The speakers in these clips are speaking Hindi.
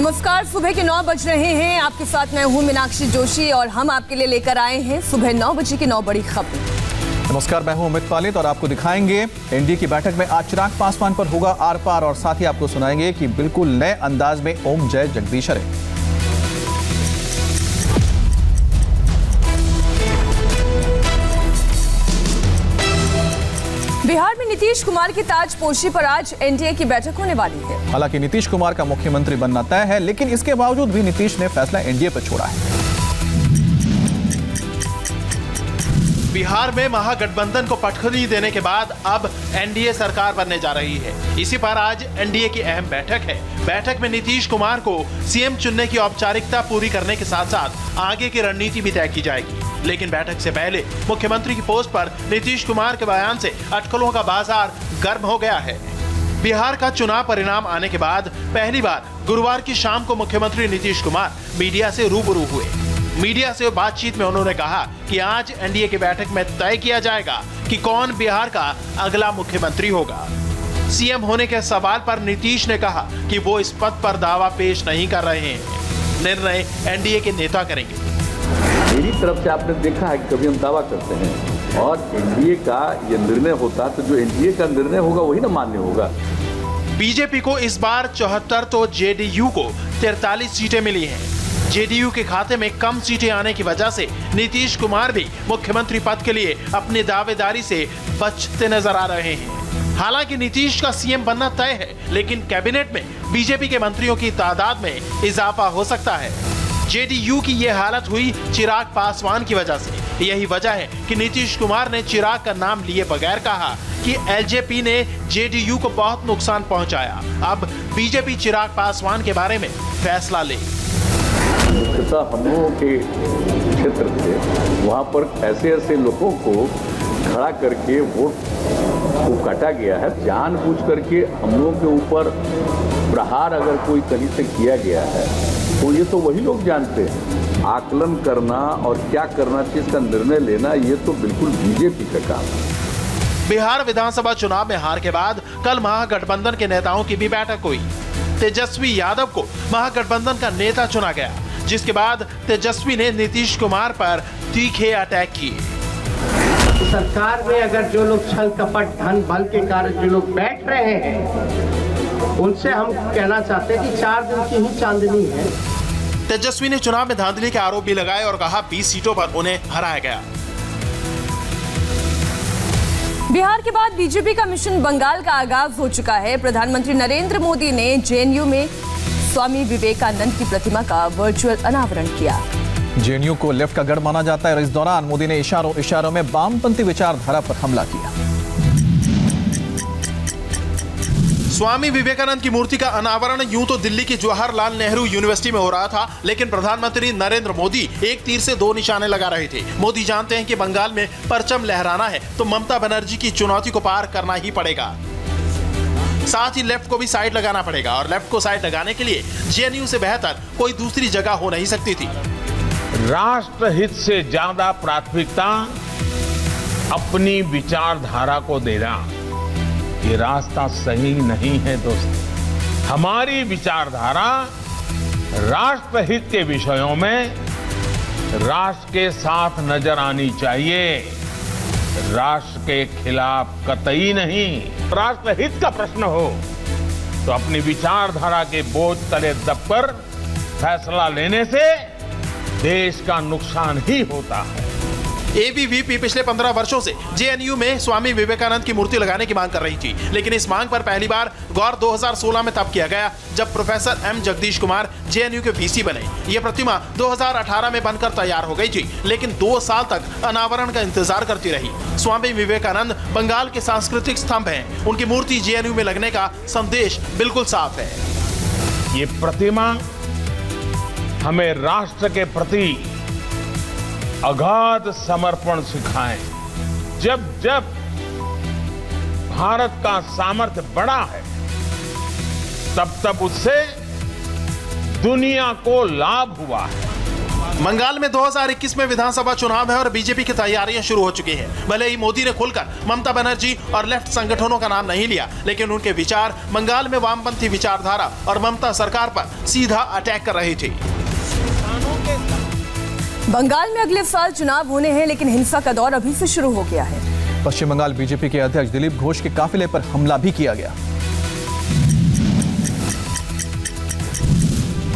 नमस्कार, सुबह के 9 बज रहे हैं। आपके साथ मैं हूं मीनाक्षी जोशी और हम आपके लिए लेकर आए हैं सुबह 9 बजे की 9 बड़ी खबर। नमस्कार, मैं हूं अमित पालित और आपको दिखाएंगे एनडीए की बैठक में आज चिराग पासवान पर होगा आर पार, और साथ ही आपको सुनाएंगे कि बिल्कुल नए अंदाज में ओम जय जगदीश हरे। बिहार में नीतीश कुमार की ताजपोशी पर आज एनडीए की बैठक होने वाली है। हालांकि नीतीश कुमार का मुख्यमंत्री बनना तय है, लेकिन इसके बावजूद भी नीतीश ने फैसला एनडीए पर छोड़ा है। बिहार में महागठबंधन को पटखनी देने के बाद अब एनडीए सरकार बनने जा रही है। इसी पर आज एनडीए की अहम बैठक है। बैठक में नीतीश कुमार को सीएम चुनने की औपचारिकता पूरी करने के साथ साथ आगे की रणनीति भी तय की जाएगी। लेकिन बैठक से पहले मुख्यमंत्री की पोस्ट पर नीतीश कुमार के बयान से अटकलों का बाजार गर्म हो गया है। बिहार का चुनाव परिणाम आने के बाद पहली बार गुरुवार की शाम को मुख्यमंत्री नीतीश कुमार मीडिया से रूबरू हुए। मीडिया से बातचीत में उन्होंने कहा कि आज एनडीए की बैठक में तय किया जाएगा कि कौन बिहार का अगला मुख्यमंत्री होगा। सीएम होने के सवाल पर नीतीश ने कहा कि वो इस पद पर दावा पेश नहीं कर रहे हैं, निर्णय एनडीए के नेता करेंगे। मेरी तरफ से आपने देखा है कि कभी हम दावा करते हैं और एनडीए का ये निर्णय होता तो जो एनडीए का निर्णय होगा वही ना मान्य होगा। बीजेपी को इस बार 74 तो जेडीयू को 43 सीटें मिली हैं। जेडीयू के खाते में कम सीटें आने की वजह से नीतीश कुमार भी मुख्यमंत्री पद के लिए अपनी दावेदारी से बचते नजर आ रहे हैं। हालांकि नीतीश का सीएम बनना तय है, लेकिन कैबिनेट में बीजेपी के मंत्रियों की तादाद में इजाफा हो सकता है। जेडीयू की ये हालत हुई चिराग पासवान की वजह से। यही वजह है कि नीतीश कुमार ने चिराग का नाम लिए बगैर कहा कि एलजेपी ने जेडीयू को बहुत नुकसान पहुंचाया। अब बीजेपी चिराग पासवान के बारे में फैसला ले। मुख्यतः हम लोगों के क्षेत्र से वहाँ पर ऐसे लोगों को खड़ा करके वोट को काटा गया है। जानबूझ करके हम लोगों के ऊपर प्रहार अगर कोई कहीं से किया गया है तो ये तो वही लोग जानते हैं। आकलन करना और क्या करना चाहिए इसका निर्णय लेना, ये तो बिल्कुल बीजेपी का काम है। बिहार विधानसभा चुनाव में हार के बाद कल महागठबंधन के नेताओं की भी बैठक हुई। तेजस्वी यादव को महागठबंधन का नेता चुना गया, जिसके बाद तेजस्वी ने नीतीश कुमार पर तीखे अटैक किए। सरकार में अगर जो लोग छल कपट धन बल के कारण जो लोग बैठ रहे हैं, उनसे हम कहना चाहते हैं कि 4 दिन की ही चांदनी है। तेजस्वी ने चुनाव में धांधली के आरोप भी लगाए और कहा 20 सीटों पर उन्हें हराया गया। बिहार के बाद बीजेपी का मिशन बंगाल का आगाज हो चुका है। प्रधानमंत्री नरेंद्र मोदी ने जेएनयू में स्वामी विवेकानंद की प्रतिमा का वर्चुअल अनावरण किया। जेएनयू को लेफ्ट का गढ़ माना जाता है और इस दौरान मोदी ने इशारों में वामपंथी विचारधारा पर हमला किया। स्वामी विवेकानंद की मूर्ति का अनावरण यूं तो दिल्ली की जवाहरलाल नेहरू यूनिवर्सिटी में हो रहा था, लेकिन प्रधानमंत्री नरेंद्र मोदी एक तीर से 2 निशाने लगा रहे थे। मोदी जानते हैं कि बंगाल में परचम लहराना है तो ममता बनर्जी की चुनौती को पार करना ही पड़ेगा। साथ ही लेफ्ट को भी साइड लगाना पड़ेगा, और लेफ्ट को साइड लगाने के लिए जेएनयू से बेहतर कोई दूसरी जगह हो नहीं सकती थी। राष्ट्रहित से ज्यादा प्राथमिकता अपनी विचारधारा को देना, ये रास्ता सही नहीं है दोस्तों। हमारी विचारधारा राष्ट्रहित के विषयों में राष्ट्र के साथ नजर आनी चाहिए, राष्ट्र के खिलाफ कतई नहीं। राष्ट्रहित का प्रश्न हो तो अपनी विचारधारा के बोझ तले दबकर फैसला लेने से देश का नुकसान ही होता है। एबीवीपी पिछले 15 वर्षों से जेएनयू में स्वामी विवेकानंद की मूर्ति लगाने की मांग कर रही थी, लेकिन इस मांग पर पहली बार गौर 2016 में तब किया गया जब professor M Jagdish Kumar JNU के वीसी बने। यह प्रतिमा 2018 में बनकर तैयार हो गई थी, लेकिन 2 साल तक अनावरण का इंतजार करती रही। स्वामी विवेकानंद बंगाल के सांस्कृतिक स्तंभ हैं। उनकी मूर्ति जेएनयू में लगने का संदेश बिल्कुल साफ है। ये प्रतिमा हमें राष्ट्र के प्रति अगाध समर्पण सिखाएं। जब जब भारत का सामर्थ्य बड़ा है, तब तब उससे दुनिया को लाभ हुआ है। बंगाल में 2021 में विधानसभा चुनाव है और बीजेपी की तैयारियां शुरू हो चुकी हैं। भले ही मोदी ने खुलकर ममता बनर्जी और लेफ्ट संगठनों का नाम नहीं लिया, लेकिन उनके विचार बंगाल में वामपंथी विचारधारा और ममता सरकार पर सीधा अटैक कर रही थी। बंगाल में अगले साल चुनाव होने हैं, लेकिन हिंसा का दौर अभी से शुरू हो गया है। पश्चिम बंगाल बीजेपी के अध्यक्ष दिलीप घोष के काफिले पर हमला भी किया गया।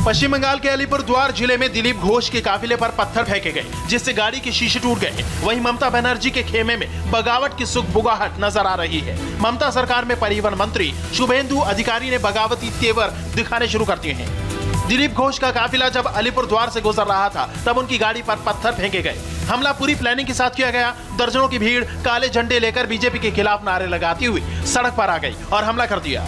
पश्चिम बंगाल के अलीपुरद्वार जिले में दिलीप घोष के काफिले पर पत्थर फेंके गए, जिससे गाड़ी के शीशे टूट गए। वहीं ममता बनर्जी के खेमे में बगावत की सुगबुगाहट नजर आ रही है। ममता सरकार में परिवहन मंत्री शुभेंदु अधिकारी ने बगावती तेवर दिखाने शुरू कर दिए हैं। दिलीप घोष का काफिला जब अलीपुरद्वार से गुजर रहा था, तब उनकी गाड़ी पर पत्थर फेंके गए। हमला पूरी प्लानिंग के साथ किया गया। दर्जनों की भीड़ काले झंडे लेकर बीजेपी के खिलाफ नारे लगाती हुई सड़क पर आ गई और हमला कर दिया।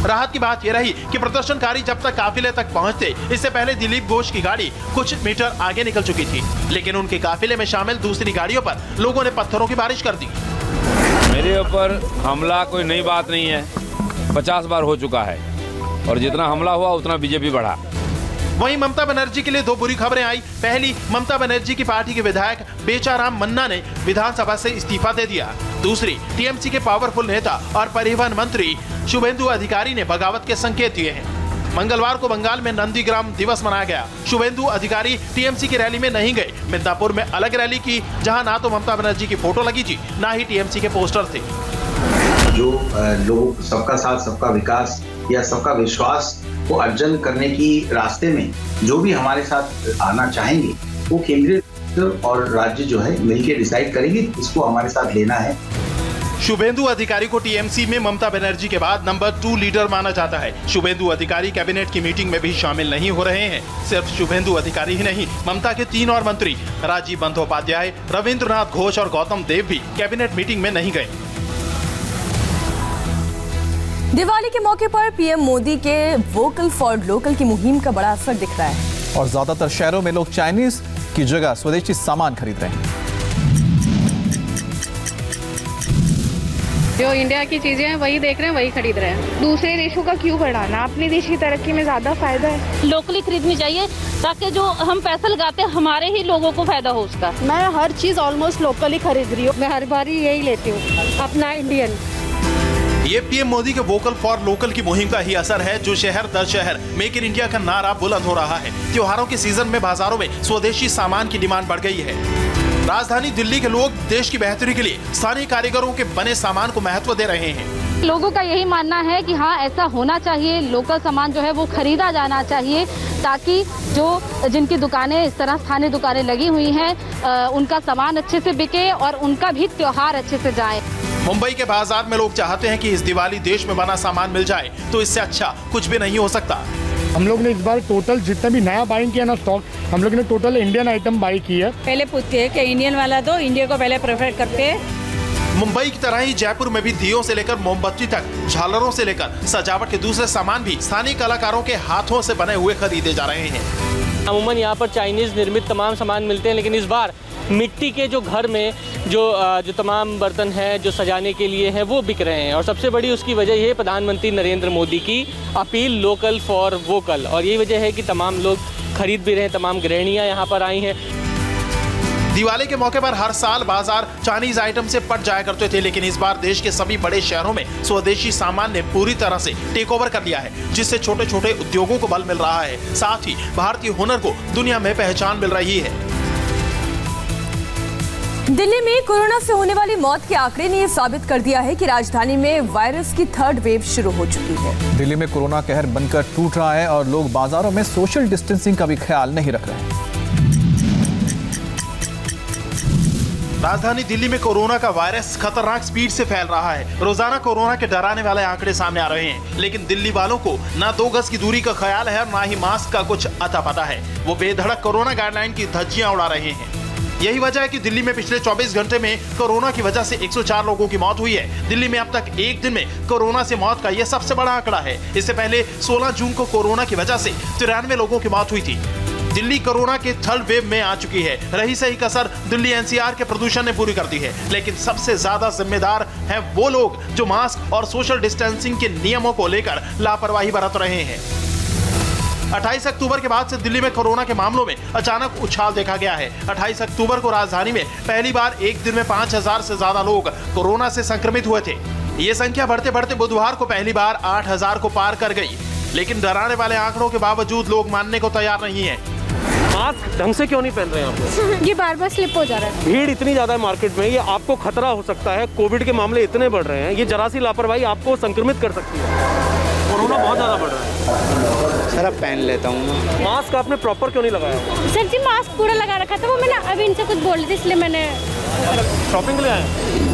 राहत की बात यह रही कि प्रदर्शनकारी जब तक काफिले तक पहुंचते, इससे पहले दिलीप घोष की गाड़ी कुछ मीटर आगे निकल चुकी थी, लेकिन उनके काफिले में शामिल दूसरी गाड़ियों पर लोगों ने पत्थरों की बारिश कर दी। मेरे ऊपर हमला कोई नई बात नहीं है, 50 बार हो चुका है और जितना हमला हुआ उतना बीजेपी बढ़ा। वहीं ममता बनर्जी के लिए दो बुरी खबरें आई। पहली, ममता बनर्जी की पार्टी के विधायक बेचाराम मन्ना ने विधानसभा से इस्तीफा दे दिया। दूसरी, टीएमसी के पावरफुल नेता और परिवहन मंत्री शुभेंदु अधिकारी ने बगावत के संकेत दिए हैं। मंगलवार को बंगाल में नंदीग्राम दिवस मनाया गया। शुभेंदु अधिकारी टीएमसी की रैली में नहीं गए। मिदनापुर में अलग रैली की, जहां ना तो ममता बनर्जी की फोटो लगी थी, ना ही टीएमसी के पोस्टर थे। जो लोग सबका साथ, सबका विकास या सबका विश्वास को अर्जन करने की रास्ते में जो भी हमारे साथ आना चाहेंगे, वो केंद्रीय और राज्य जो है मिलकर डिसाइड करेंगे, इसको हमारे साथ लेना है। शुभेंदु अधिकारी को टीएमसी में ममता बनर्जी के बाद नंबर 2 लीडर माना जाता है। शुभेंदु अधिकारी कैबिनेट की मीटिंग में भी शामिल नहीं हो रहे हैं। सिर्फ शुभेंदु अधिकारी ही नहीं, ममता के 3 और मंत्री राजीव बंदोपाध्याय, रविंद्रनाथ घोष और गौतम देव भी कैबिनेट मीटिंग में नहीं गए। दिवाली के मौके पर पीएम मोदी के वोकल फॉर लोकल की मुहिम का बड़ा असर दिख रहा है और ज्यादातर शहरों में लोग चाइनीज की जगह स्वदेशी सामान खरीद रहे हैं। जो इंडिया की चीजें हैं वही देख रहे हैं, वही खरीद रहे हैं। दूसरे देशों का क्यों बढ़ाना, अपनी देश की तरक्की में ज्यादा फायदा है। लोकली खरीदनी चाहिए ताकि जो हम पैसा लगाते हैं हमारे ही लोगों को फायदा हो उसका। मैं हर चीज ऑलमोस्ट लोकली खरीद रही हूँ। मैं हर बार यही लेती हूँ, अपना इंडियन। ये पीएम मोदी के वोकल फॉर लोकल की मुहिम का ही असर है, जो शहर दर शहर मेक इन इंडिया का नारा बुलंद हो रहा है। त्योहारों के सीजन में बाजारों में स्वदेशी सामान की डिमांड बढ़ गई है। राजधानी दिल्ली के लोग देश की बेहतरी के लिए स्थानीय कारीगरों के बने सामान को महत्व दे रहे हैं। लोगों का यही मानना है कि हाँ, ऐसा होना चाहिए, लोकल सामान जो है वो खरीदा जाना चाहिए, ताकि जो जिनकी दुकानें इस तरह स्थानीय दुकानें लगी हुई हैं, उनका सामान अच्छे से बिके और उनका भी त्योहार अच्छे से जाए। मुंबई के बाजार में लोग चाहते हैं कि इस दिवाली देश में बना सामान मिल जाए, तो इससे अच्छा कुछ भी नहीं हो सकता। हम लोग ने इस बार टोटल जितना भी नया बाइंग किया ना स्टॉक, हम लोग ने टोटल इंडियन आइटम बाई की है। पहले पूछते हैं कि इंडियन वाला दो, इंडिया को पहले प्रेफर करते हैं। मुंबई की तरह ही जयपुर में भी दियों से लेकर मोमबत्ती तक, झालरों से लेकर सजावट के दूसरे सामान भी स्थानीय कलाकारों के हाथों से बने हुए खरीदे जा रहे हैं। अमूमन यहाँ पर चाइनीज निर्मित तमाम सामान मिलते हैं, लेकिन इस बार मिट्टी के जो घर में जो तमाम बर्तन हैं जो सजाने के लिए हैं वो बिक रहे हैं। और सबसे बड़ी उसकी वजह ये है प्रधानमंत्री नरेंद्र मोदी की अपील लोकल फॉर वोकल, और यही वजह है कि तमाम लोग खरीद भी रहे हैं। तमाम गृहिणियाँ यहाँ पर आई हैं। दिवाली के मौके पर हर साल बाजार चाइनीज आइटम से पट जाया करते थे, लेकिन इस बार देश के सभी बड़े शहरों में स्वदेशी सामान ने पूरी तरह से टेक ओवर कर लिया है, जिससे छोटे छोटे उद्योगों को बल मिल रहा है। साथ ही भारतीय हुनर को दुनिया में पहचान मिल रही है। दिल्ली में कोरोना से होने वाली मौत के आंकड़े ने यह साबित कर दिया है कि राजधानी में वायरस की 3rd वेव शुरू हो चुकी है। दिल्ली में कोरोना कहर बनकर टूट रहा है और लोग बाजारों में सोशल डिस्टेंसिंग का भी ख्याल नहीं रख रहे हैं। राजधानी दिल्ली में कोरोना का वायरस खतरनाक स्पीड से फैल रहा है। रोजाना कोरोना के डराने वाले आंकड़े सामने आ रहे हैं, लेकिन दिल्ली वालों को ना 2 गज की दूरी का ख्याल है और ना ही मास्क का कुछ अता पता है। वो बेधड़क कोरोना गाइडलाइन की धज्जियां उड़ा रहे हैं। यही वजह है कि दिल्ली में पिछले 24 घंटे में कोरोना की वजह से 104 लोगों की मौत हुई है। दिल्ली में अब तक एक दिन में कोरोना से मौत का यह सबसे बड़ा आंकड़ा है। इससे पहले 16 जून को कोरोना की वजह से 93 लोगों की मौत हुई थी। दिल्ली कोरोना के थर्ड वेव में आ चुकी है। रही सही कसर दिल्ली एनसीआर के प्रदूषण ने पूरी कर दी है, लेकिन सबसे ज्यादा जिम्मेदार हैं वो लोग जो मास्क और सोशल डिस्टेंसिंग के नियमों को लेकर लापरवाही बरत रहे हैं। 28 अक्टूबर के बाद से दिल्ली में कोरोना के मामलों में अचानक उछाल देखा गया है। 28 अक्टूबर को राजधानी में पहली बार एक दिन में 5000 से ज्यादा लोग कोरोना से संक्रमित हुए थे। ये संख्या बढ़ते बढ़ते बुधवार को पहली बार 8000 को पार कर गई, लेकिन डराने वाले आंकड़ों के बावजूद लोग मानने को तैयार नहीं है। मास्क ढंग से क्यों नहीं पहन रहे हैं आप? ये बार-बार स्लिप हो जा रहा है। भीड़ इतनी ज्यादा है मार्केट में, ये आपको खतरा हो सकता है। कोविड के मामले इतने बढ़ रहे हैं, ये जरा सी लापरवाही आपको संक्रमित कर सकती है। कोरोना बहुत ज्यादा बढ़ रहा है। सर अब पहन लेता हूँ। मास्क आपने प्रॉपर क्यों नहीं लगाया? सर जी मास्क पूरा लगा रखा था, वो मैंने अभी इनसे कुछ बोल रही थी इसलिए मैंने। शॉपिंग के लिए आए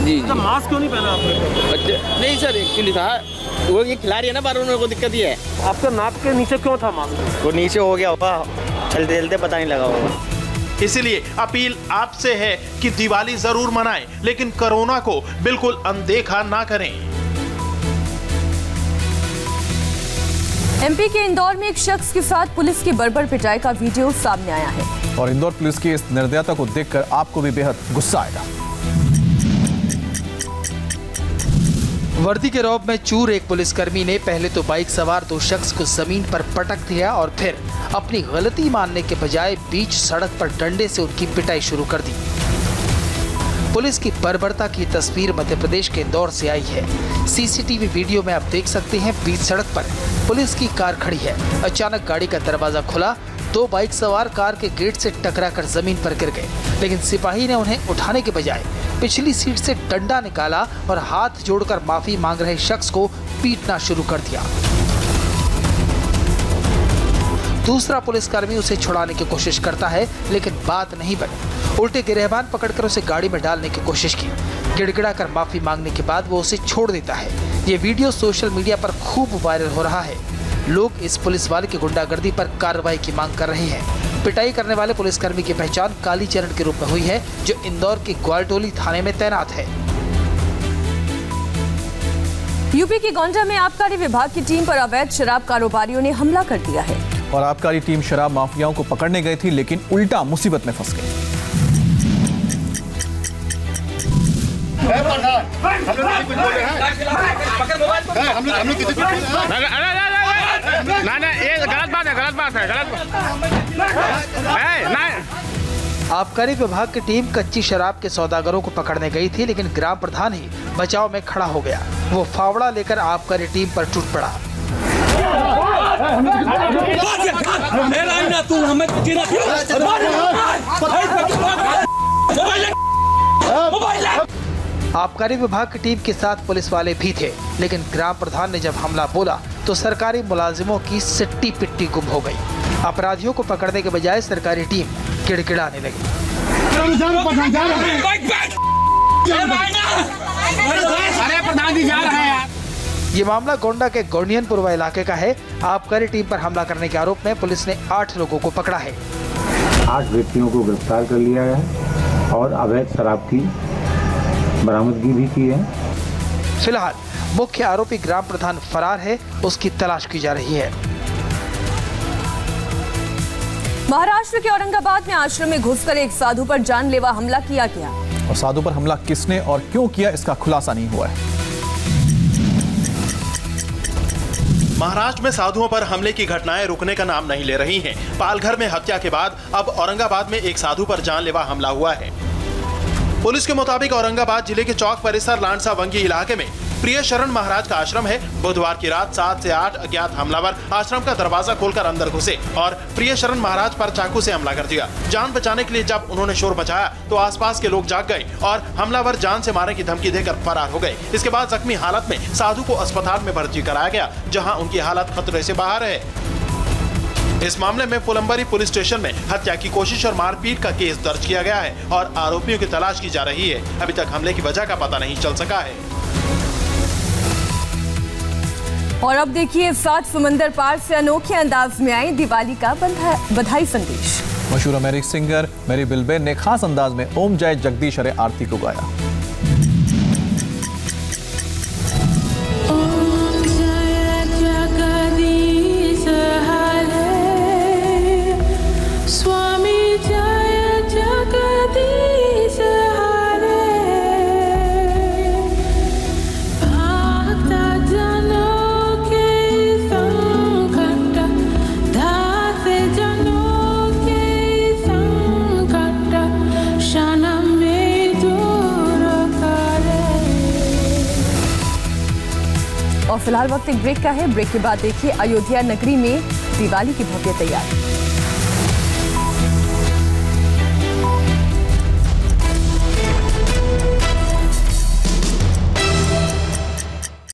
जी। तो मास्क क्यों नहीं पहना आपने? नहीं सर, एक्चुअली था वो ये खिला रही है ना, बार उनको दिक्कत ही है। आपका नाक के नीचे क्यों था मास्क? वो नीचे हो गया होगा, चलते चलते पता नहीं लगा होगा। इसलिए अपील आपसे है कि दिवाली जरूर मनाएं, लेकिन कोरोना को बिल्कुल अनदेखा ना करें। एमपी के इंदौर में एक शख्स के साथ पुलिस की बर्बर पिटाई का वीडियो सामने आया है और इंदौर पुलिस की इस निर्दयता को देखकर आपको भी बेहद गुस्सा आएगा। वर्दी के रौब में चूर एक पुलिसकर्मी ने पहले तो बाइक सवार दो शख्स को जमीन पर पटक दिया और फिर अपनी गलती मानने के बजाय बीच सड़क पर डंडे से उनकी पिटाई शुरू कर दी। पुलिस की बर्बरता की तस्वीर मध्य प्रदेश के इंदौर से आई है। सीसीटीवी वीडियो में आप देख सकते हैं, बीच सड़क पर पुलिस की कार खड़ी है। अचानक गाड़ी का दरवाजा खुला, दो बाइक सवार कार के गेट से टकराकर जमीन पर गिर गए, लेकिन सिपाही ने उन्हें उठाने के बजाय पिछली सीट से डंडा निकाला और हाथ जोड़कर माफी मांग रहे शख्स को पीटना शुरू कर दिया। दूसरा पुलिसकर्मी उसे छुड़ाने की कोशिश करता है, लेकिन बात नहीं बनी। उल्टे गिरहबान पकड़कर उसे गाड़ी में डालने की कोशिश की। गिड़गिड़ा कर माफी मांगने के बाद वो उसे छोड़ देता है। ये वीडियो सोशल मीडिया पर खूब वायरल हो रहा है। लोग इस पुलिस वाले की गुंडागर्दी पर कार्रवाई की मांग कर रहे हैं। पिटाई करने वाले पुलिसकर्मी की पहचान कालीचरण के रूप में हुई है, जो इंदौर के ग्वालटोली थाने में तैनात है। यूपी के गोंडा में आबकारी विभाग की टीम पर अवैध शराब कारोबारियों ने हमला कर दिया है और आबकारी टीम शराब माफियाओं को पकड़ने गई थी, लेकिन उल्टा मुसीबत में फंस गई। आबकारी विभाग की टीम कच्ची शराब के सौदागरों को पकड़ने गई थी, लेकिन ग्राम प्रधान ही बचाव में खड़ा हो गया। वो फावड़ा लेकर आबकारी टीम पर टूट पड़ा। आबकारी विभाग की टीम के साथ पुलिस वाले भी थे, लेकिन ग्राम प्रधान ने जब हमला बोला तो सरकारी मुलाजिमों की सिट्टी पिट्टी गुम हो गई। अपराधियों को पकड़ने के बजाय सरकारी टीम गिड़गिड़ाने लगी। ये मामला गोंडा के गोंडियनपुरवा इलाके का है। आबकारी टीम पर हमला करने के आरोप में पुलिस ने 8 लोगों को पकड़ा है। 8 व्यक्तियों को गिरफ्तार कर लिया है और अवैध शराब की बरामदगी भी की है। फिलहाल मुख्य आरोपी ग्राम प्रधान फरार है, उसकी तलाश की जा रही है। महाराष्ट्र के औरंगाबाद में आश्रम में घुसकर एक साधु पर जानलेवा हमला किया गया और साधु पर हमला किसने और क्यों किया, इसका खुलासा नहीं हुआ है। महाराष्ट्र में साधुओं पर हमले की घटनाएं रुकने का नाम नहीं ले रही हैं। पालघर में हत्या के बाद अब औरंगाबाद में एक साधु पर जानलेवा हमला हुआ है। पुलिस के मुताबिक औरंगाबाद जिले के चौक परिसर लांडसा वंगी इलाके में प्रिय शरण महाराज का आश्रम है। बुधवार की रात 7 से 8 अज्ञात हमलावर आश्रम का दरवाजा खोलकर अंदर घुसे और प्रिय शरण महाराज पर चाकू से हमला कर दिया। जान बचाने के लिए जब उन्होंने शोर मचाया तो आसपास के लोग जाग गए और हमलावर जान से मारने की धमकी देकर फरार हो गए। इसके बाद जख्मी हालत में साधु को अस्पताल में भर्ती कराया गया, जहाँ उनकी हालत खतरे से बाहर है। इस मामले में फुलंबरी पुलिस स्टेशन में हत्या की कोशिश और मारपीट का केस दर्ज किया गया है और आरोपियों की तलाश की जा रही है। अभी तक हमले की वजह का पता नहीं चल सका है। और अब देखिए 7 समंदर पार से अनोखे अंदाज में आई दिवाली का बधाई संदेश। मशहूर अमेरिकी सिंगर मेरी बिलबेन ने खास अंदाज में ओम जय जगदीश हरे आरती को गाया। और फिलहाल वक्त एक ब्रेक का है। ब्रेक के बाद देखिए अयोध्या नगरी में दिवाली की भव्य तैयारी।